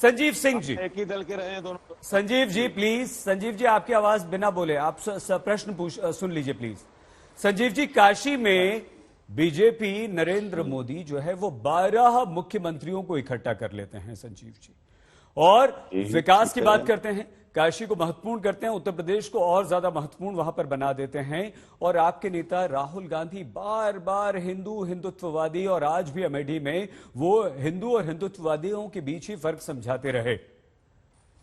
संजीव सिंह जी, एक ही दल के रहे हैं दोनों। संजीव जी प्लीज, संजीव जी आपकी आवाज बिना बोले आप प्रश्न सुन लीजिए प्लीज। संजीव जी, काशी में बीजेपी नरेंद्र मोदी जो है वो 12 मुख्यमंत्रियों को इकट्ठा कर लेते हैं संजीव जी, और विकास की बात करते हैं, काशी को महत्वपूर्ण करते हैं, उत्तर प्रदेश को और ज्यादा महत्वपूर्ण वहां पर बना देते हैं। और आपके नेता राहुल गांधी बार बार हिंदुत्ववादी, और आज भी अमेठी में वो हिंदू और हिंदुत्ववादियों के बीच ही फर्क समझाते रहे।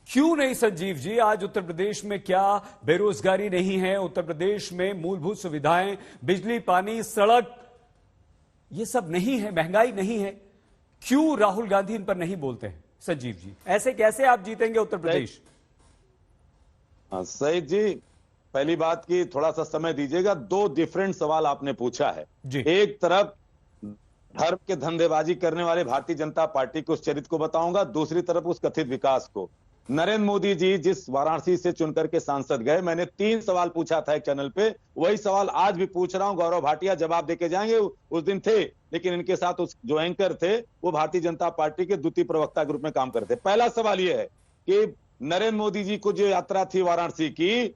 क्यों नहीं संजीव जी? आज उत्तर प्रदेश में क्या बेरोजगारी नहीं है? उत्तर प्रदेश में मूलभूत सुविधाएं, बिजली, पानी, सड़क, ये सब नहीं है, महंगाई नहीं है। क्यों राहुल गांधी इन पर नहीं बोलते हैं संजीव जी? ऐसे कैसे आप जीतेंगे उत्तर प्रदेश? सईद जी, पहली बात की थोड़ा सा समय दीजिएगा। दो डिफरेंट सवाल आपने पूछा है जी। एक तरफ धर्म के धंधेबाजी करने वाले भारतीय जनता पार्टी के उस चरित्र को बताऊंगा, दूसरी तरफ उस कथित विकास को। नरेंद्र मोदी जी जिस वाराणसी से चुनकर के सांसद गए, मैंने 3 सवाल पूछा था एक चैनल पे, वही सवाल आज भी पूछ रहा हूं। गौरव भाटिया जवाब देके जाएंगे, उस दिन थे, लेकिन इनके साथ उस जो एंकर थे वो भारतीय जनता पार्टी के द्वितीय प्रवक्ता के रूप में काम करते। पहला सवाल यह है कि नरेंद्र मोदी जी को जो यात्रा थी वाराणसी की,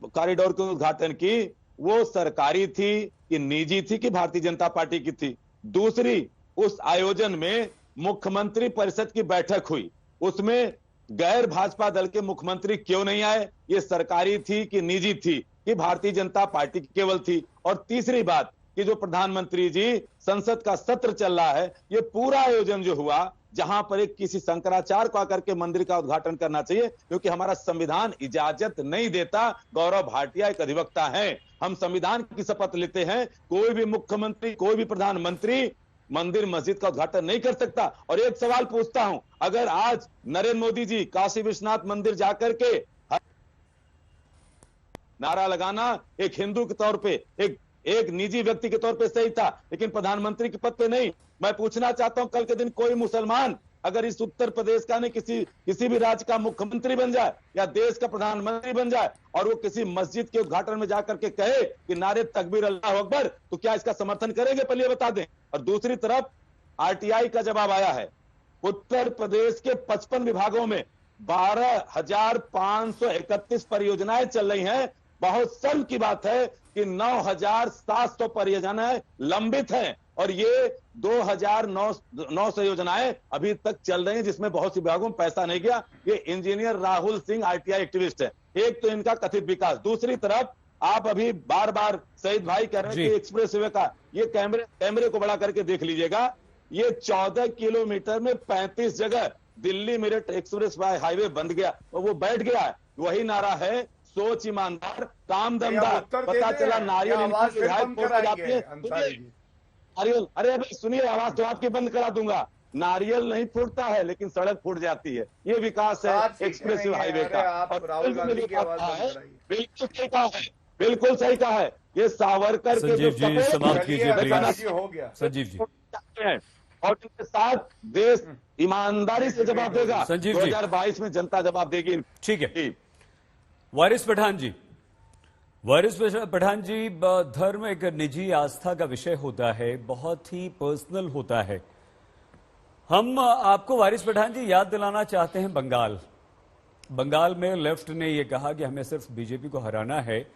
कॉरिडोर के उद्घाटन की, वो सरकारी थी कि निजी थी कि भारतीय जनता पार्टी की थी? दूसरी, उस आयोजन में मुख्यमंत्री परिषद की बैठक हुई, उसमें गैर भाजपा दल के मुख्यमंत्री क्यों नहीं आए? ये सरकारी थी कि निजी थी कि भारतीय जनता पार्टी की केवल थी? और तीसरी बात कि जो प्रधानमंत्री जी संसद का सत्र चल रहा है, ये पूरा आयोजन जो हुआ, जहां पर एक किसी शंकराचार्य को आकर के मंदिर का उद्घाटन करना चाहिए, क्योंकि हमारा संविधान इजाजत नहीं देता। गौरव भाटिया एक अधिवक्ता हैं, हम संविधान की शपथ लेते हैं, कोई भी मुख्यमंत्री, कोई भी प्रधानमंत्री मंदिर मस्जिद का उद्घाटन नहीं कर सकता। और एक सवाल पूछता हूं, अगर आज नरेंद्र मोदी जी काशी विश्वनाथ मंदिर जाकर के नारा लगाना एक हिंदू के तौर पे, एक निजी व्यक्ति के तौर पे सही था, लेकिन प्रधानमंत्री के पद पे नहीं। मैं पूछना चाहता हूं, कल के दिन कोई मुसलमान अगर इस उत्तर प्रदेश का नहीं किसी भी राज्य का मुख्यमंत्री बन जाए या देश का प्रधानमंत्री बन जाए, और वो किसी मस्जिद के उद्घाटन में जाकर के कहे कि नारे तकबीर अल्लाह अकबर, तो क्या इसका समर्थन करेंगे? पहले बता दें। और दूसरी तरफ आरटीआई का जवाब आया है, उत्तर प्रदेश के 55 विभागों में 12,531 परियोजनाएं चल रही हैं। बहुत शर्म की बात है कि 9,700 परियोजनाएं लंबित हैं, और ये 2,900 योजनाएं अभी तक चल रही हैं, जिसमें बहुत सी विभागों में पैसा नहीं गया। ये engineer Rahul Singh RTI activist है। एक तो इनका कथित विकास, दूसरी तरफ आप अभी बार बार शहीद भाई कह रहे हैं कि एक्सप्रेस वे का ये कैमरे को बड़ा करके देख लीजिएगा, ये 14 किलोमीटर में 35 जगह दिल्ली मेरठ एक्सप्रेस हाईवे बंद गया और वो बैठ गया है। वही नारा है, सोच ईमानदार, काम दमदार। पता चला नारियल नारियल, अरे अभी सुनिए, आवाज तो आपकी बंद करा दूंगा। नारियल नहीं फूटता है, लेकिन सड़क फूट जाती है। ये विकास है एक्सप्रेस हाईवे का। और बिल्कुल सही कहा है, बिल्कुल सही कहा है। ये सावरकर के जो हो गया संजीव जी, और इनके साथ देश ईमानदारी से जवाब देगा। 2022 में जनता जवाब देगी। ठीक है वारिस पठान जी, वारिस पठान जी, धर्म एक निजी आस्था का विषय होता है, बहुत ही पर्सनल होता है। हम आपको वारिस पठान जी याद दिलाना चाहते हैं बंगाल में लेफ्ट ने यह कहा कि हमें सिर्फ बीजेपी को हराना है,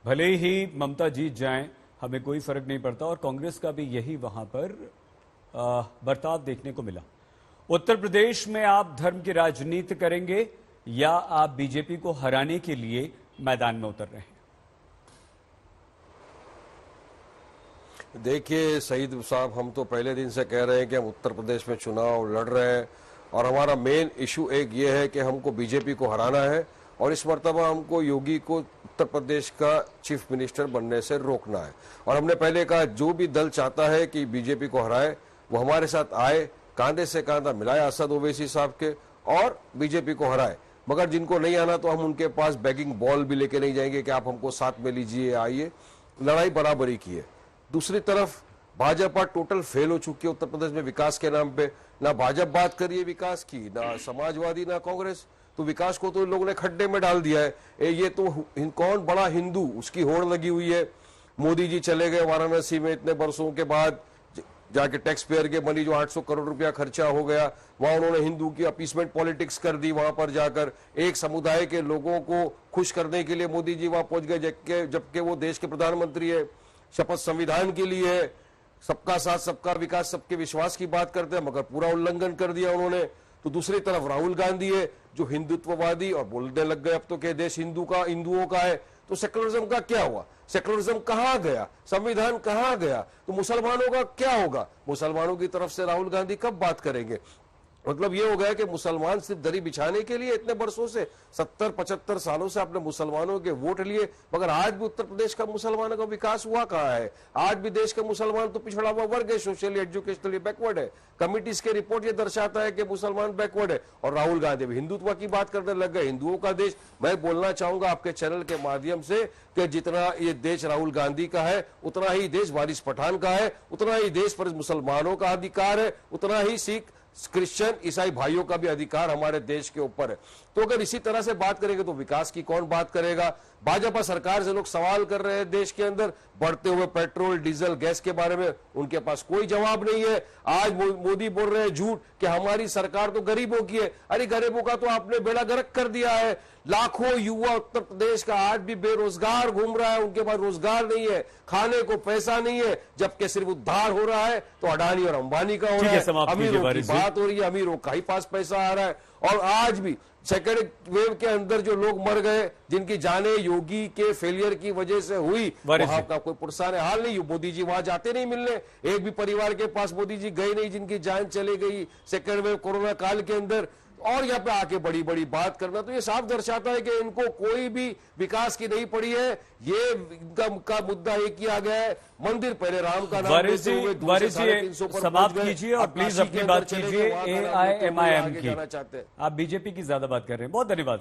भले ही ममता जीत जाएं हमें कोई फर्क नहीं पड़ता, और कांग्रेस का भी यही वहां पर बर्ताव देखने को मिला। उत्तर प्रदेश में आप धर्म की राजनीति करेंगे या आप बीजेपी को हराने के लिए मैदान में उतर रहे हैं? देखिए सईद साहब, हम तो पहले दिन से कह रहे हैं कि हम उत्तर प्रदेश में चुनाव लड़ रहे हैं, और हमारा मेन इशू एक ये है कि हमको बीजेपी को हराना है, और इस मर्तबा हमको योगी को उत्तर प्रदेश का चीफ मिनिस्टर बनने से रोकना है। और हमने पहले कहा, जो भी दल चाहता है कि बीजेपी को हराए वो हमारे साथ आए, कांधे से कांधा मिलाए असद ओवैसी साहब के, और बीजेपी को हराए। मगर जिनको नहीं आना तो हम उनके पास बैगिंग बॉल भी लेके नहीं जाएंगे कि आप हमको साथ में लीजिए, आइए। लड़ाई बराबरी की है। दूसरी तरफ भाजपा टोटल फेल हो चुकी है उत्तर प्रदेश में विकास के नाम पे। ना भाजपा बात करिए विकास की, ना समाजवादी, ना कांग्रेस। तो विकास को तो इन लोगों ने खड्डे में डाल दिया है। ये तो कौन बड़ा हिंदू, उसकी होड़ लगी हुई है। मोदी जी चले गए वाराणसी में इतने वर्षों के बाद, जाके टैक्स पेयर के मनी जो 800 करोड़ रुपया खर्चा हो गया, वहां उन्होंने हिंदू की अपीसमेंट पॉलिटिक्स कर दी। वहां पर जाकर एक समुदाय के लोगों को खुश करने के लिए मोदी जी वहां पहुंच गए, जबकि वो देश के प्रधानमंत्री है, शपथ संविधान के लिए है, सबका साथ सबका विकास सबके विश्वास की बात करते हैं, मगर पूरा उल्लंघन कर दिया उन्होंने। तो दूसरी तरफ राहुल गांधी है जो हिंदुत्ववादी और बोलने लग गए अब तो कि देश हिंदुओं का है। तो सेकुलरिज्म का क्या हुआ? सेकुलरिज्म कहां गया? संविधान कहां गया? तो मुसलमानों का क्या होगा? मुसलमानों की तरफ से राहुल गांधी कब बात करेंगे? मतलब ये हो गया कि मुसलमान सिर्फ दरी बिछाने के लिए इतने बरसों से 70-75 सालों से आपने मुसलमानों के वोट लिए, मगर आज भी उत्तर प्रदेश का मुसलमानों का विकास हुआ कहां है? आज भी देश के मुसलमान तो पिछड़ा हुआ वर्ग है, सोशली एजुकेशनली बैकवर्ड है। कमिटीज के रिपोर्ट ये दर्शाता है कि मुसलमान बैकवर्ड है। और राहुल गांधी भी हिंदुत्व की बात करने लग गए, हिंदुओं का देश। मैं बोलना चाहूंगा आपके चैनल के माध्यम से कि जितना ये देश राहुल गांधी का है, उतना ही देश वारिस पठान का है, उतना ही देश पर मुसलमानों का अधिकार है, उतना ही सिख, क्रिश्चियन, ईसाई भाइयों का भी अधिकार हमारे देश के ऊपर है। तो अगर इसी तरह से बात करेंगे तो विकास की कौन बात करेगा? भाजपा सरकार से लोग सवाल कर रहे हैं देश के अंदर बढ़ते हुए पेट्रोल, डीजल, गैस के बारे में, उनके पास कोई जवाब नहीं है। आज मोदी बोल रहे हैं झूठ कि हमारी सरकार तो गरीबों की है। अरे गरीबों का तो आपने बेड़ा गर्क कर दिया है। लाखों युवा उत्तर प्रदेश का आज भी बेरोजगार घूम रहा है, उनके पास रोजगार नहीं है, खाने को पैसा नहीं है, जबकि सिर्फ उद्धार हो रहा है तो अडानी और अंबानी का हो रहा है, अमीरों की बात हो रही है, अमीरों का ही पास पैसा आ रहा है। और आज भी सेकेंड वेव के अंदर जो लोग मर गए, जिनकी जाने योगी के फेलियर की वजह से हुई, वहां का कोई पुरसान हाल नहीं। मोदी जी वहां जाते नहीं मिलने, एक भी परिवार के पास मोदी जी गए नहीं जिनकी जान चली गई सेकेंड वेव कोरोना काल के अंदर। और यहाँ पे आके बड़ी बड़ी बात करना, तो ये साफ दर्शाता है कि इनको कोई भी विकास की नहीं पड़ी है। ये इनका मुद्दा एक किया गया है, मंदिर पहले राम का नाम लेते हुए 200-350 पर समाप्त कीजिए और प्लीज अपनी बात कीजिए। AIMIM की चाहते हैं आप बीजेपी की ज्यादा बात कर रहे हैं। बहुत धन्यवाद सर।